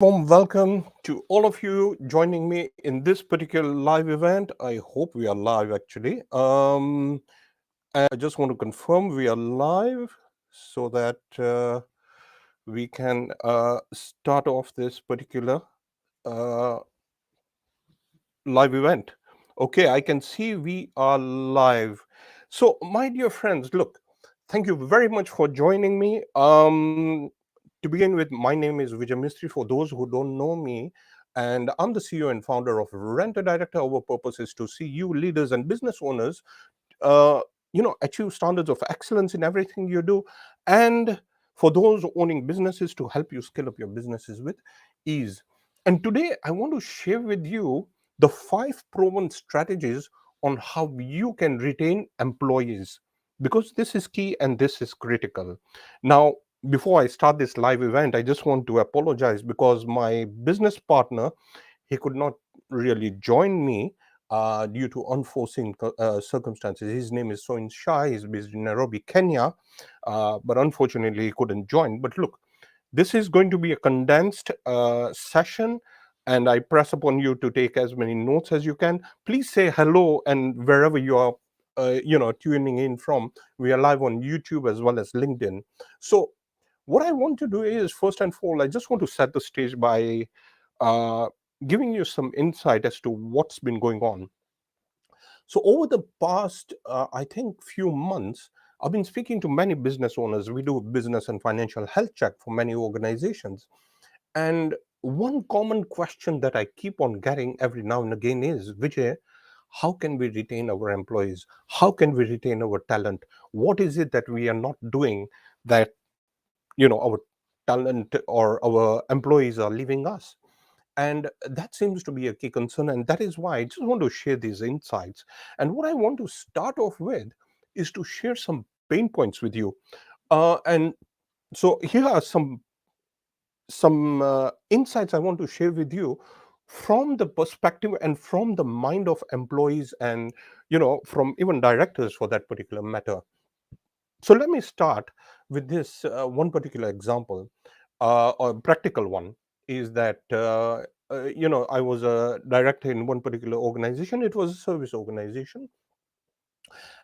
Warm welcome to all of you joining me in this particular live event. I hope we are live actually. And I just want to confirm we are live so that we can start off this particular uh, live event. Okay, I can see we are live. So, my dear friends, look, thank you very much for joining me. To begin with, my name is Vijay Mistry. For those who don't know me, and I'm the CEO and founder of Rent a Director. Our purpose is to see you leaders and business owners, uh, achieve standards of excellence in everything you do, and for those owning businesses to help you scale up your businesses with ease. And today, I want to share with you the 5 proven strategies on how you can retain employees, because this is key and this is critical. Now, before I start this live event, I just want to apologize because my business partner, he could not really join me due to unforeseen circumstances. His name is Soin Shah. He's based in Nairobi, Kenya, but unfortunately he couldn't join. But look, this is going to be a condensed session, and I press upon you to take as many notes as you can. Please say hello, and wherever you are, tuning in from, we are live on YouTube as well as LinkedIn. So, what I want to do is, first and foremost, I just want to set the stage by uh, giving you some insight as to what's been going on. So over the past, I think, few months, I've been speaking to many business owners. We do business and financial health check for many organizations, and one common question that I keep on getting every now and again is, Vijay, how can we retain our employees? How can we retain our talent? What is it that we are not doing that our talent or our employees are leaving us? And that seems to be a key concern. And that is why I just want to share these insights. And what I want to start off with is to share some pain points with you. And so here are some insights I want to share with you from the perspective and from the mind of employees, and from even directors for that particular matter. So let me start with this one particular example, or practical one, is that I was a director in one particular organization. It was a service organization,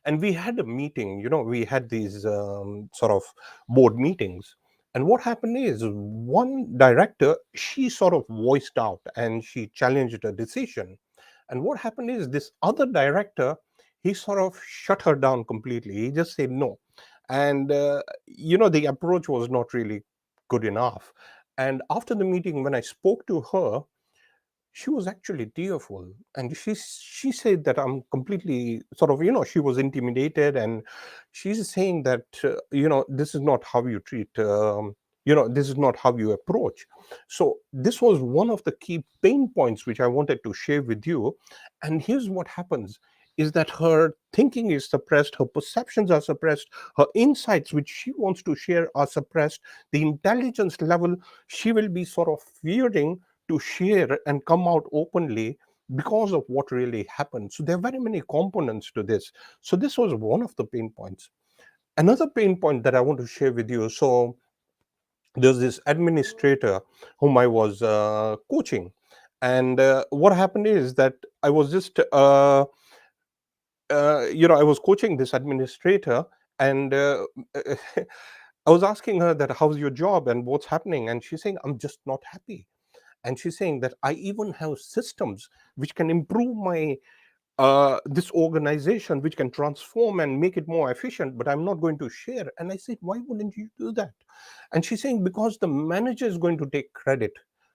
and we had a meeting. We had these sort of board meetings, and what happened is one director, she sort of voiced out and she challenged a decision, and what happened is this other director, he sort of shut her down completely. He just said no, and the approach was not really good enough. And after the meeting, when I spoke to her, she was actually tearful, and she said that I'm completely sort of, she was intimidated, and she's saying that this is not how you treat, this is not how you approach. So this was one of the key pain points which I wanted to share with you. And here's what happens is that her thinking is suppressed, her perceptions are suppressed, her insights which she wants to share are suppressed, the intelligence level, she will be sort of fearing to share and come out openly because of what really happened. So there are very many components to this. So this was one of the pain points. Another pain point that I want to share with you. So there's this administrator whom I was coaching, and what happened is that I was just I was coaching this administrator, and I was asking her that how's your job and what's happening, and she's saying I'm just not happy. And she's saying that I even have systems which can improve my this organization, which can transform and make it more efficient, but I'm not going to share. And I said, why wouldn't you do that? And she's saying, because the manager is going to take credit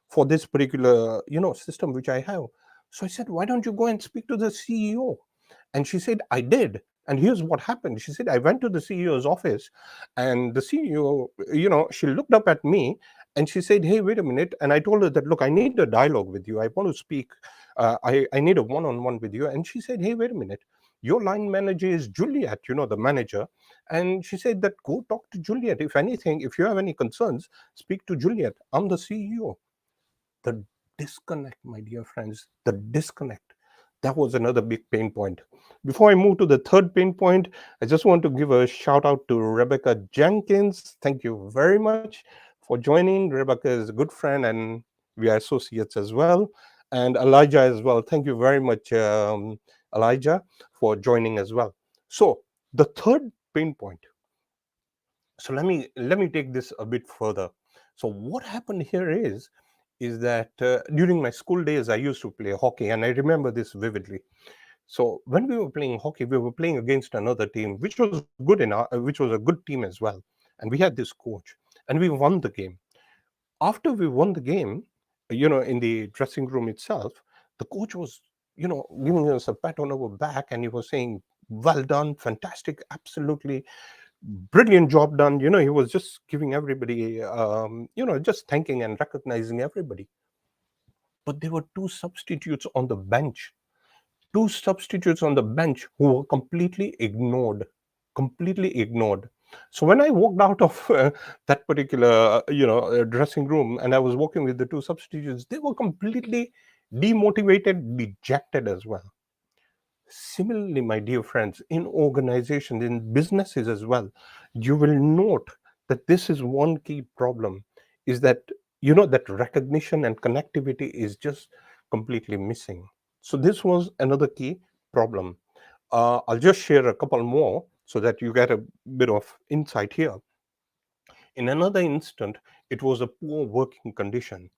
for this particular system which I have. So I said, why don't you go and speak to the CEO? And she said, I did. And here's what happened. She said, I went to the CEO's office, and the CEO, she looked up at me and she said, hey, wait a minute. And I told her that, look, I need a dialogue with you. I want to speak. I need a one on one with you. And she said, hey, wait a minute. Your line manager is Juliet, the manager. And she said that go talk to Juliet. If anything, if you have any concerns, speak to Juliet. I'm the CEO. The disconnect, my dear friends, the disconnect. That was another big pain point. Before I move to the third pain point, I just want to give a shout out to Rebecca Jenkins. Thank you very much for joining. Rebecca is a good friend, and We are associates as well. And Elijah as well. Thank you very much, Elijah, for joining as well. So the third pain point. So let me take this a bit further. So what happened here is that during my school days I used to play hockey, and I remember this vividly. So when we were playing hockey, we were playing against another team, which was which was a good team as well, and we had this coach, and we won the game. After we won the game, in the dressing room itself, the coach was, giving us a pat on our back, and he was saying, "Well done, fantastic, absolutely brilliant job done." He was just giving everybody, just thanking and recognizing everybody. But there were two substitutes on the bench who were completely ignored. So when I walked out of that particular dressing room, and I was walking with the two substitutes, they were completely demotivated, dejected as well. Similarly, my dear friends, in organizations, in businesses as well, you will note that this is one key problem, is that that recognition and connectivity is just completely missing. So this was another key problem. I'll just share a couple more so that you get a bit of insight here. In another instant, it was a poor working condition.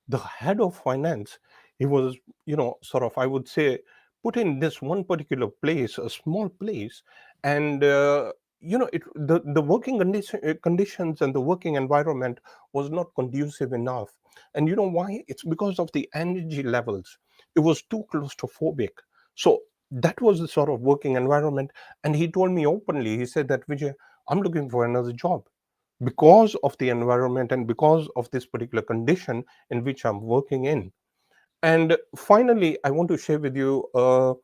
The head of finance, he was, sort of, I would say, put in this one particular place, a small place, and the working conditions and the working environment was not conducive enough. And you know why? It's because of the energy levels. It was too claustrophobic. So that was the sort of working environment. And he told me openly, he said that, "Vijay, I'm looking for another job because of the environment and because of this particular condition in which I'm working in." And finally, I want to share with you a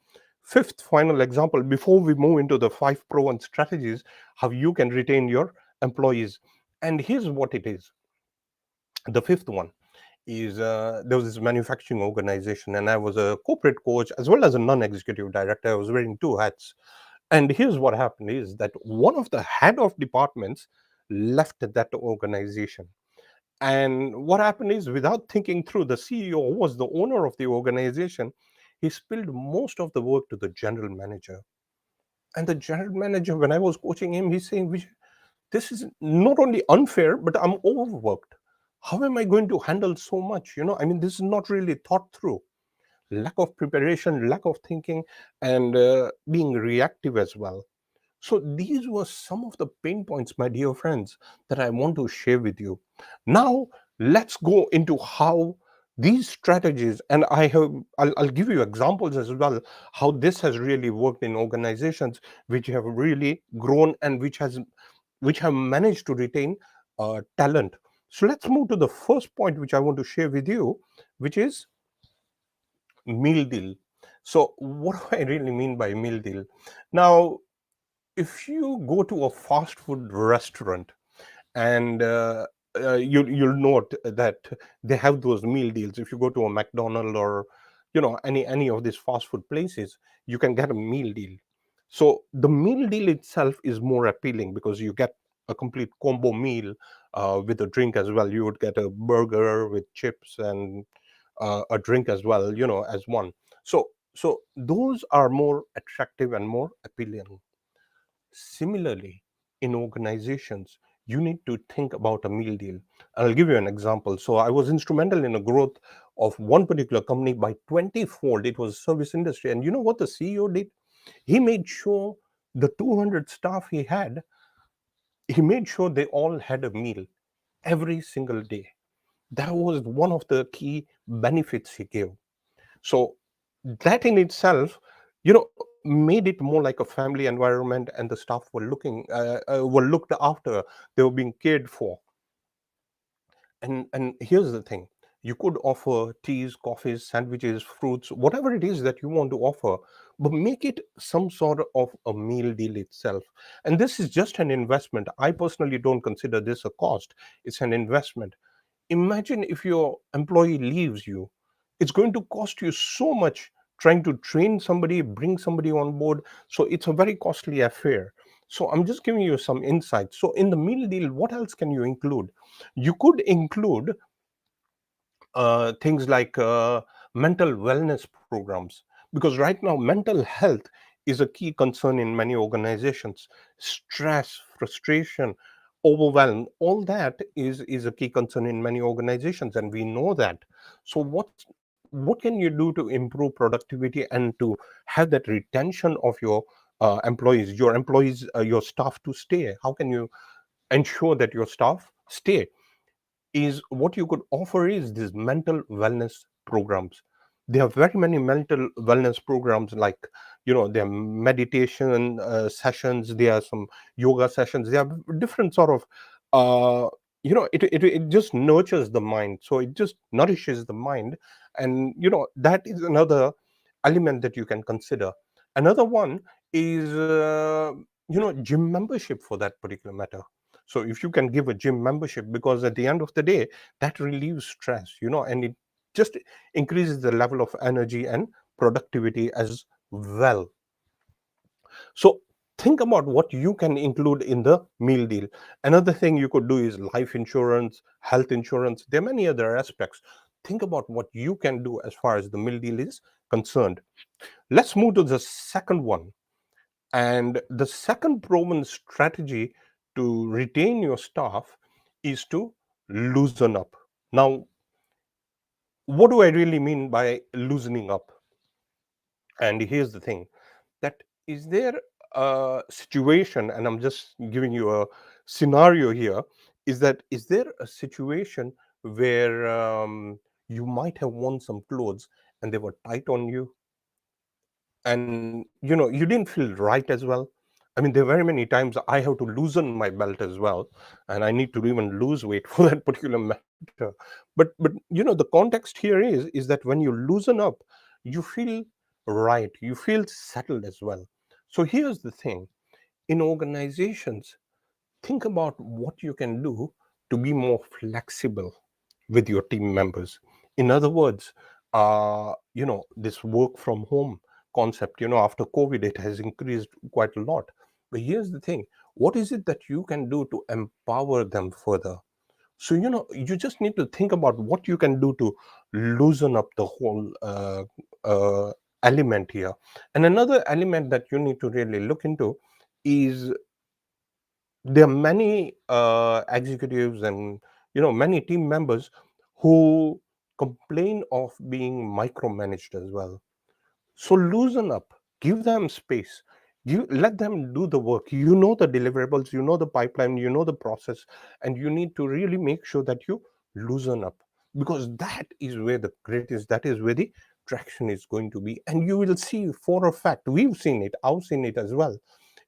fifth final example before we move into the five proven strategies how you can retain your employees. And here's what it is. The fifth one is, there was this manufacturing organization, and I was a corporate coach as well as a non-executive director. I was wearing two hats. And here's what happened is that one of the head of departments left that organization. And what happened is, without thinking through, the CEO, who was the owner of the organization, he spilled most of the work to the general manager. And the general manager, when I was coaching him, he's saying, "Vijay, this is not only unfair, but I'm overworked. How am I going to handle so much? I mean, this is not really thought through." Lack of preparation, lack of thinking, and being reactive as well. So these were some of the pain points, my dear friends, that I want to share with you. Now, let's go into how these strategies, and I'll give you examples as well, how this has really worked in organizations which have really grown and which have managed to retain talent. So let's move to the first point which I want to share with you, which is meal deal. So what do I really mean by meal deal? Now, if you go to a fast food restaurant, and you'll note that they have those meal deals. If you go to a McDonald's or any of these fast food places, you can get a meal deal. So the meal deal itself is more appealing because you get a complete combo meal with a drink as well. You would get a burger with chips and a drink as well, as one. So those are more attractive and more appealing. Similarly, in organizations, you need to think about a meal deal. I'll give you an example. So I was instrumental in the growth of one particular company by 20-fold. It was service industry. And you know what the CEO did? He made sure the 200 staff he made sure they all had a meal every single day. That was one of the key benefits he gave. So that in itself, made it more like a family environment, and the staff were looked after. They were being cared for. And here's the thing: you could offer teas, coffees, sandwiches, fruits, whatever it is that you want to offer, but make it some sort of a meal deal itself. And this is just an investment. I personally don't consider this a cost; it's an investment. Imagine if your employee leaves you, it's going to cost you so much trying to train somebody, bring somebody on board. So it's a very costly affair. So I'm just giving you some insights. So in the meal deal, what else can you include? You could include things like mental wellness programs, because right now mental health is a key concern in many organizations. Stress, frustration, overwhelm, all that is a key concern in many organizations, and we know that. So what can you do to improve productivity and to have that retention of your staff to stay? How can you ensure that your staff stay? Is what you could offer is these mental wellness programs. There are very many mental wellness programs, like, there are meditation sessions, there are some yoga sessions, there are different sort of it just nurtures the mind, so it just nourishes the mind. And that is another element that you can consider. Another one is gym membership, for that particular matter. So if you can give a gym membership, because at the end of the day, that relieves stress, and it just increases the level of energy and productivity as well. So think about what you can include in the meal deal. Another thing you could do is life insurance, health insurance. There are many other aspects. Think about what you can do as far as the meal deal is concerned. Let's move to the second one. And the second proven strategy to retain your staff is to loosen up. Now, what do I really mean by loosening up? And here's the thing, that is there a situation, and I'm just giving you a scenario here, is there a situation where you might have worn some clothes and they were tight on you, and you didn't feel right as well? I mean, there are very many times I have to loosen my belt as well, and I need to even lose weight for that particular matter. But the context here is that when you loosen up, you feel right, you feel settled as well. So here's the thing, in organizations, think about what you can do to be more flexible with your team members. In other words, this work from home concept, after COVID, it has increased quite a lot. But here's the thing, what is it that you can do to empower them further? So, you just need to think about what you can do to loosen up the whole uh, element here. And another element that you need to really look into is, there are many executives and many team members who complain of being micromanaged as well. So loosen up, give them space, let them do the work. You know the deliverables, you know the pipeline, you know the process, and you need to really make sure that you loosen up, because that is where the grit is, that is where the traction is going to be. And you will see, for a fact, we've seen it, I've seen it as well,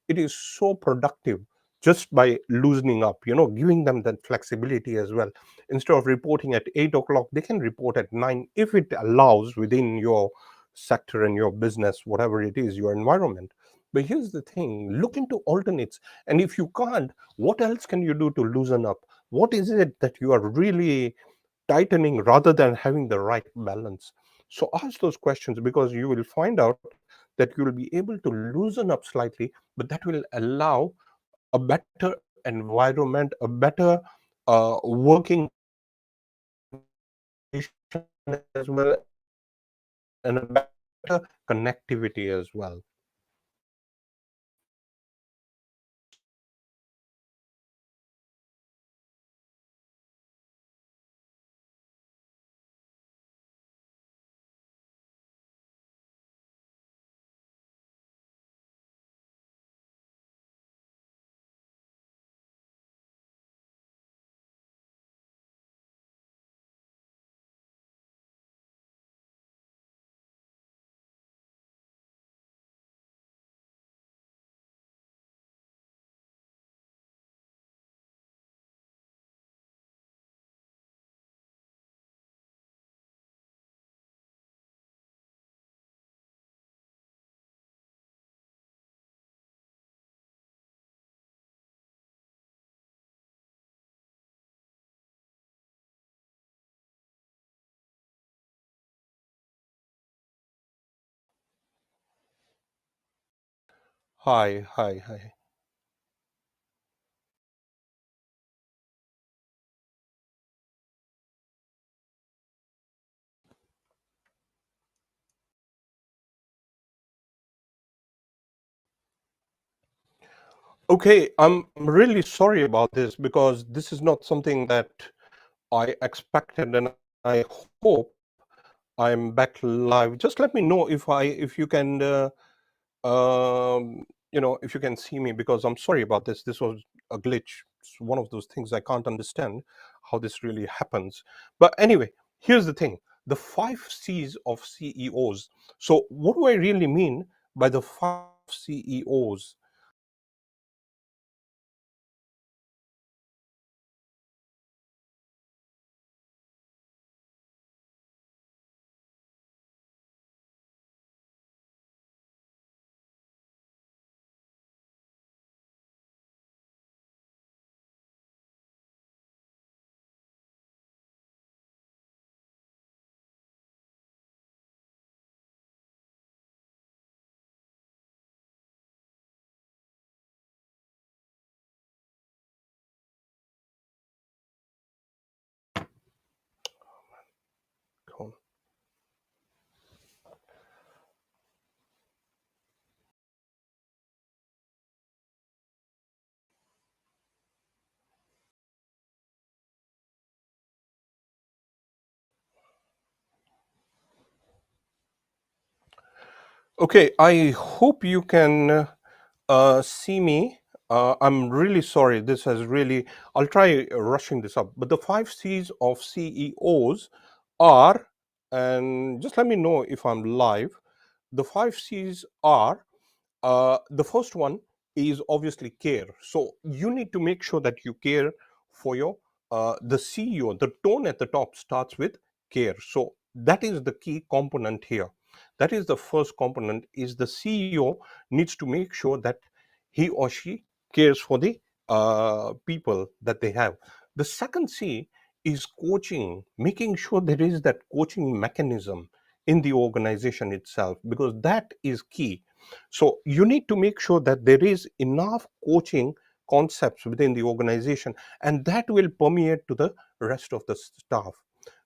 it is so productive just by loosening up, giving them that flexibility as well. Instead of reporting at 8 o'clock, they can report at 9, if it allows within your sector and your business, whatever it is, your environment. But here's the thing, look into alternates. And if you can't, what else can you do to loosen up? What is it that you are really tightening rather than having the right balance? So ask those questions, because you will find out that you will be able to loosen up slightly, but that will allow a better environment, a better working condition as well, and a better connectivity as well. Hi, hi, hi. Okay, I'm really sorry about this because this is not something that I expected, and I hope I'm back live. Just let me know if you can if you can see me, because I'm sorry about this. This was a glitch. It's one of those things I can't understand how this really happens. But anyway, here's the thing: the 5 C's of CEOs. So what do I really mean by the 5 CEOs? Okay, I hope you can see me. I'm really sorry. This has really, I'll try rushing this up. But the 5 C's of CEOs are, and just let me know if I'm live. The 5 C's are, the first one is obviously care. So you need to make sure that you care for your the CEO. The tone at the top starts with care. So that is the key component here. That is the first component. Is the CEO needs to make sure that he or she cares for the people that they have. The second C is coaching, making sure there is that coaching mechanism in the organization itself, because that is key. So you need to make sure that there is enough coaching concepts within the organization, and that will permeate to the rest of the staff.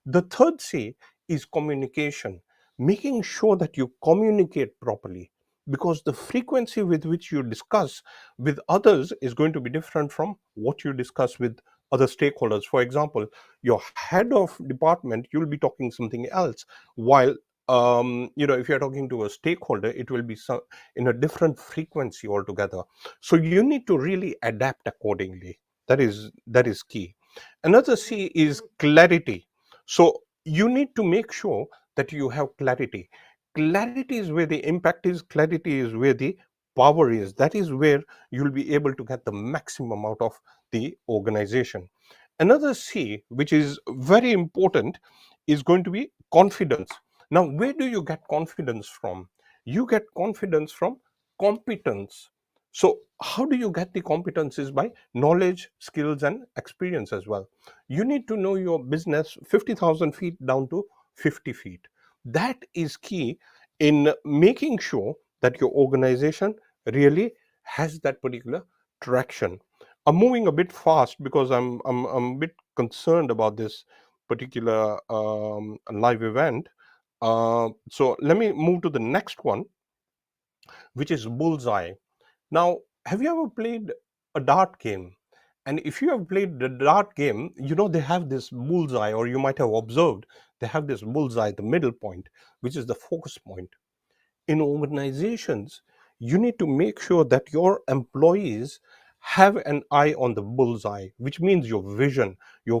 The third C is communication, making sure that you communicate properly, because the frequency with which you discuss with others is going to be different from what you discuss with other stakeholders. For example, your head of department, you'll be talking something else, while if you're talking to a stakeholder, it will be in a different frequency altogether. So you need to really adapt accordingly. That is key. Another C is clarity. So you need to make sure that you have clarity. Clarity is where the impact is. Clarity is where the power is. That is where you'll be able to get the maximum out of the organization. Another C, which is very important, is going to be confidence. Now, where do you get confidence from? You get confidence from competence. So how do you get the competence? Is by knowledge, skills, and experience as well. You need to know your business 50,000 feet down to 50 feet. That is key in making sure that your organization really has that particular traction. I'm moving a bit fast because I'm a bit concerned about this particular live event. So let me move to the next one, which is Bullseye. Now, have you ever played a dart game? And if you have played the dart game, you know they have this bullseye, or you might have observed they have this bullseye, the middle point, which is the focus point. In organizations, you need to make sure that your employees have an eye on the bullseye, which means your vision, your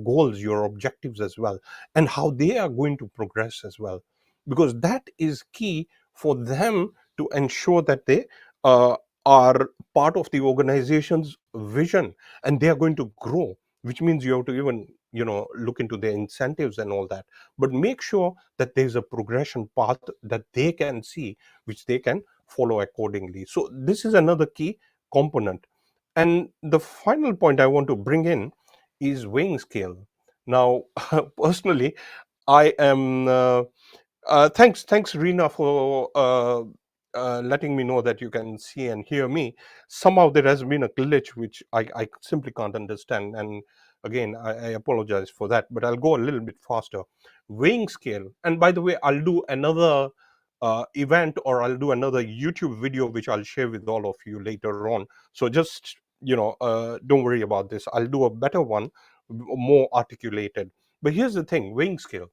goals, your objectives as well, and how they are going to progress as well, because that is key for them to ensure that they uh, are part of the organization's vision, and they are going to grow, which means you have to even look into their incentives and all that, but make sure that there's a progression path that they can see, which they can follow accordingly. So this is another key component. And the final point I want to bring in is weighing scale. Now, personally, I am thanks Rena for letting me know that you can see and hear me. Somehow there has been a glitch which I simply can't understand, and again I apologize for that, but I'll go a little bit faster. Weighing scale, and by the way, I'll do another event, or I'll do another YouTube video which I'll share with all of you later on. So just, don't worry about this. I'll do a better one, more articulated. But here's the thing: weighing scale.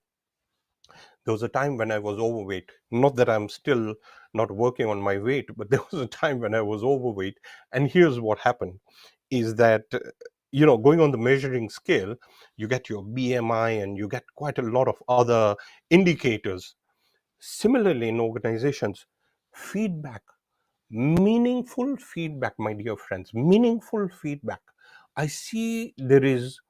There was a time when I was overweight. Not that I'm still not working on my weight, but there was a time when I was overweight. And here's what happened is that, going on the measuring scale, you get your BMI and you get quite a lot of other indicators. Similarly, in organizations, feedback, meaningful feedback, my dear friends, meaningful feedback. I see there is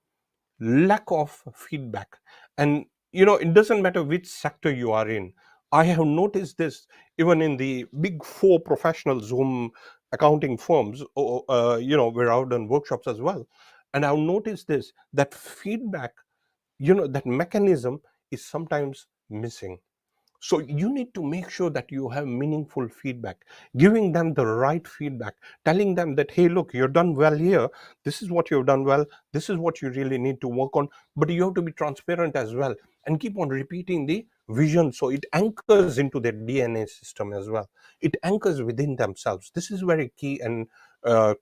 lack of feedback. And it doesn't matter which sector you are in. I have noticed this even in the big four professional Zoom accounting firms, where I've done workshops as well. And I've noticed this, that feedback, that mechanism is sometimes missing. So you need to make sure that you have meaningful feedback, giving them the right feedback, telling them that, hey, look, you've done well here. This is what you've done well. This is what you really need to work on. But you have to be transparent as well and keep on repeating the vision. So it anchors into their DNA system as well. It anchors within themselves. This is very key and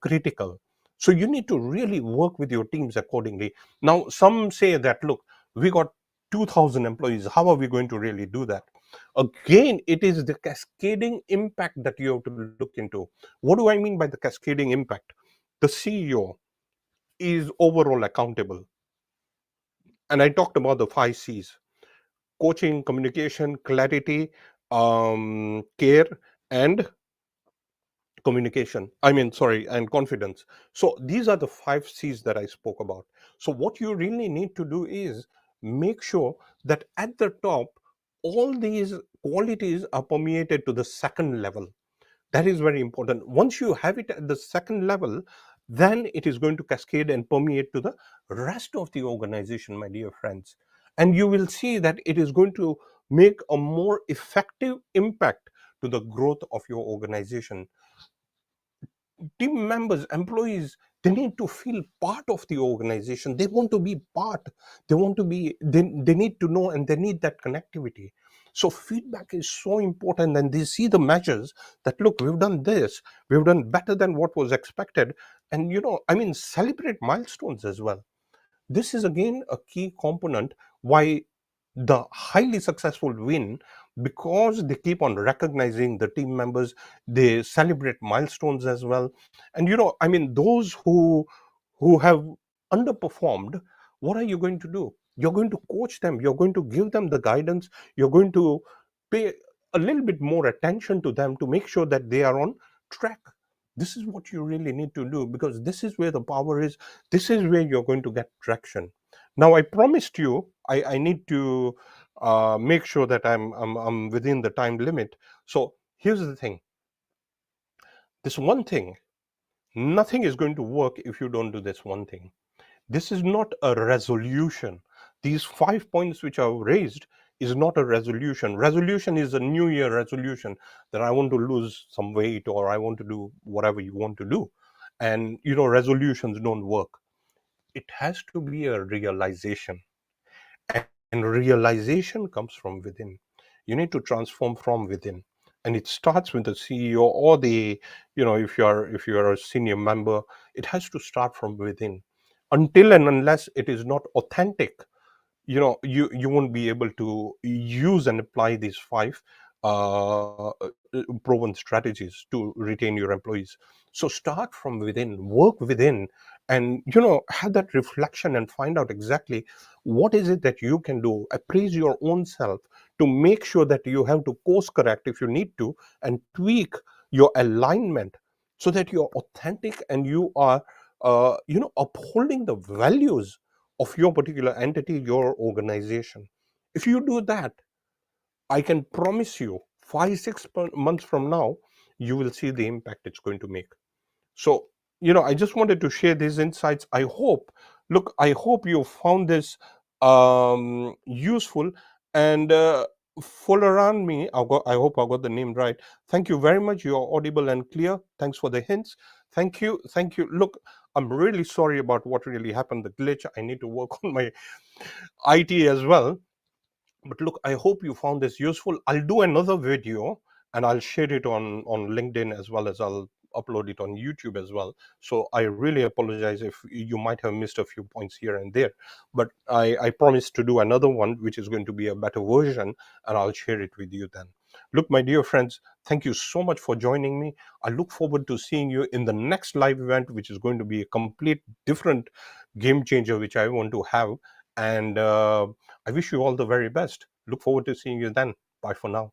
critical. So you need to really work with your teams accordingly. Now, some say that, look, we got 2,000 employees. How are we going to really do that? Again, it is the cascading impact that you have to look into. What do I mean by the cascading impact? The CEO is overall accountable. And I talked about the 5 C's: coaching, communication, clarity, care, and and confidence. So these are the 5 C's that I spoke about. So what you really need to do is make sure that at the top, all these qualities are permeated to the second level. That is very important. Once you have it at the second level, then it is going to cascade and permeate to the rest of the organization, my dear friends. And you will see that it is going to make a more effective impact to the growth of your organization. Team members, employees, they need to feel part of the organization. They want to be part. They need to know, and they need that connectivity. So feedback is so important, and they see the measures that, look, we've done this, we've done better than what was expected. And celebrate milestones as well. This is again a key component why the highly successful win, because they keep on recognizing the team members. They celebrate milestones as well. And those who have underperformed, what are you going to do? You're going to coach them, you're going to give them the guidance, you're going to pay a little bit more attention to them to make sure that they are on track. This is what you really need to do, because this is where the power is. This is where you're going to get traction. Now, I promised you I need to make sure that I'm within the time limit. So here's the thing: this one thing, nothing is going to work if you don't do this one thing. This is not a resolution. These 5 points which I've raised is not a resolution. Resolution is a new year resolution, that I want to lose some weight, or I want to do whatever you want to do. And resolutions don't work. It has to be a realization. And realization comes from within. You need to transform from within. And it starts with the CEO, or the, if you are a senior member, it has to start from within. Until and unless it is not authentic, you won't be able to use and apply these 5 proven strategies to retain your employees. So start from within, work within, and have that reflection and find out exactly what is it that you can do. Appraise your own self to make sure that you have to course correct if you need to, and tweak your alignment so that you're authentic and you are upholding the values of your particular entity, your organization. If you do that, I can promise you 5 6 months from now, you will see the impact it's going to make. So, I just wanted to share these insights. I hope you found this useful. And Folaran, I hope I got the name right. Thank you very much. You are audible and clear. Thanks for the hints. Thank you. Look, I'm really sorry about what really happened, the glitch. I need to work on my IT as well. But look, I hope you found this useful. I'll do another video and I'll share it on LinkedIn, as well as I'll upload it on YouTube as well. So I really apologize if you might have missed a few points here and there, but I promise to do another one which is going to be a better version, and I'll share it with you then. Look, my dear friends, thank you so much for joining me. I look forward to seeing you in the next live event, which is going to be a complete different game changer which I want to have. And I wish you all the very best. Look forward to seeing you then. Bye for now.